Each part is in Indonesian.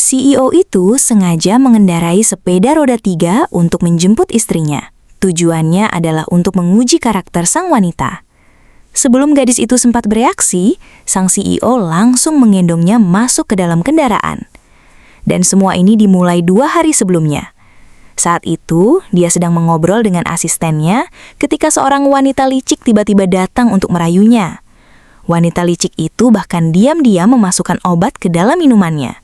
CEO itu sengaja mengendarai sepeda roda 3 untuk menjemput istrinya. Tujuannya adalah untuk menguji karakter sang wanita. Sebelum gadis itu sempat bereaksi, sang CEO langsung menggendongnya masuk ke dalam kendaraan. Dan semua ini dimulai 2 hari sebelumnya. Saat itu, dia sedang mengobrol dengan asistennya ketika seorang wanita licik tiba-tiba datang untuk merayunya. Wanita licik itu bahkan diam-diam memasukkan obat ke dalam minumannya.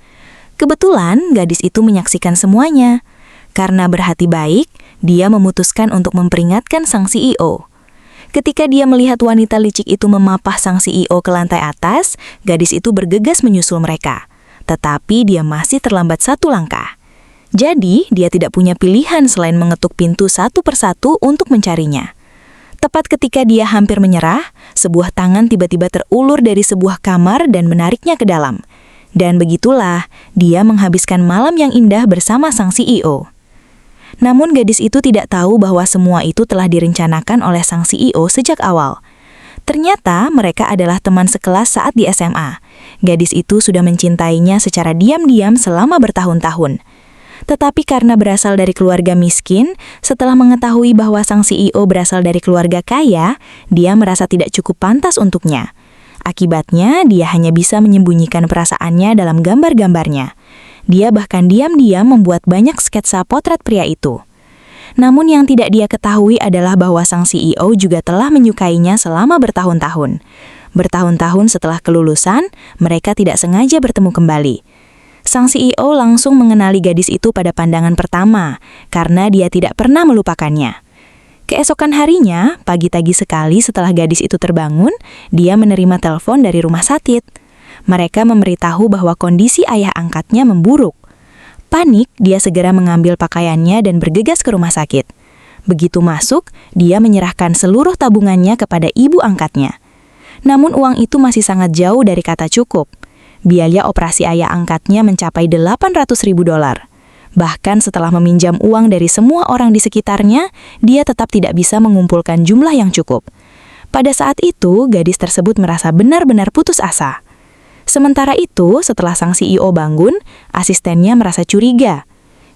Kebetulan, gadis itu menyaksikan semuanya. Karena berhati baik, dia memutuskan untuk memperingatkan sang CEO. Ketika dia melihat wanita licik itu memapah sang CEO ke lantai atas, gadis itu bergegas menyusul mereka. Tetapi dia masih terlambat 1 langkah. Jadi, dia tidak punya pilihan selain mengetuk pintu satu persatu untuk mencarinya. Tepat ketika dia hampir menyerah, sebuah tangan tiba-tiba terulur dari sebuah kamar dan menariknya ke dalam. Dan begitulah, dia menghabiskan malam yang indah bersama sang CEO. Namun gadis itu tidak tahu bahwa semua itu telah direncanakan oleh sang CEO sejak awal. Ternyata mereka adalah teman sekelas saat di SMA. Gadis itu sudah mencintainya secara diam-diam selama bertahun-tahun. Tetapi karena berasal dari keluarga miskin, setelah mengetahui bahwa sang CEO berasal dari keluarga kaya, dia merasa tidak cukup pantas untuknya. Akibatnya, dia hanya bisa menyembunyikan perasaannya dalam gambar-gambarnya. Dia bahkan diam-diam membuat banyak sketsa potret pria itu. Namun yang tidak dia ketahui adalah bahwa sang CEO juga telah menyukainya selama bertahun-tahun. Bertahun-tahun setelah kelulusan, mereka tidak sengaja bertemu kembali. Sang CEO langsung mengenali gadis itu pada pandangan pertama, karena dia tidak pernah melupakannya. Keesokan harinya, pagi-pagi sekali setelah gadis itu terbangun, dia menerima telepon dari rumah sakit. Mereka memberitahu bahwa kondisi ayah angkatnya memburuk. Panik, dia segera mengambil pakaiannya dan bergegas ke rumah sakit. Begitu masuk, dia menyerahkan seluruh tabungannya kepada ibu angkatnya. Namun uang itu masih sangat jauh dari kata cukup. Biaya operasi ayah angkatnya mencapai $800.000. Bahkan setelah meminjam uang dari semua orang di sekitarnya, dia tetap tidak bisa mengumpulkan jumlah yang cukup. Pada saat itu, gadis tersebut merasa benar-benar putus asa. Sementara itu, setelah sang CEO bangun, asistennya merasa curiga.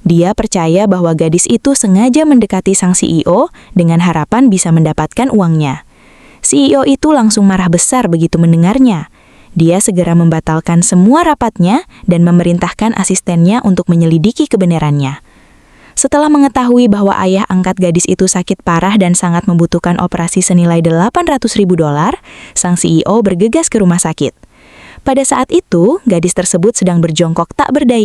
Dia percaya bahwa gadis itu sengaja mendekati sang CEO dengan harapan bisa mendapatkan uangnya. CEO itu langsung marah besar begitu mendengarnya. Dia segera membatalkan semua rapatnya dan memerintahkan asistennya untuk menyelidiki kebenarannya. Setelah mengetahui bahwa ayah angkat gadis itu sakit parah dan sangat membutuhkan operasi senilai $800.000, sang CEO bergegas ke rumah sakit. Pada saat itu, gadis tersebut sedang berjongkok tak berdaya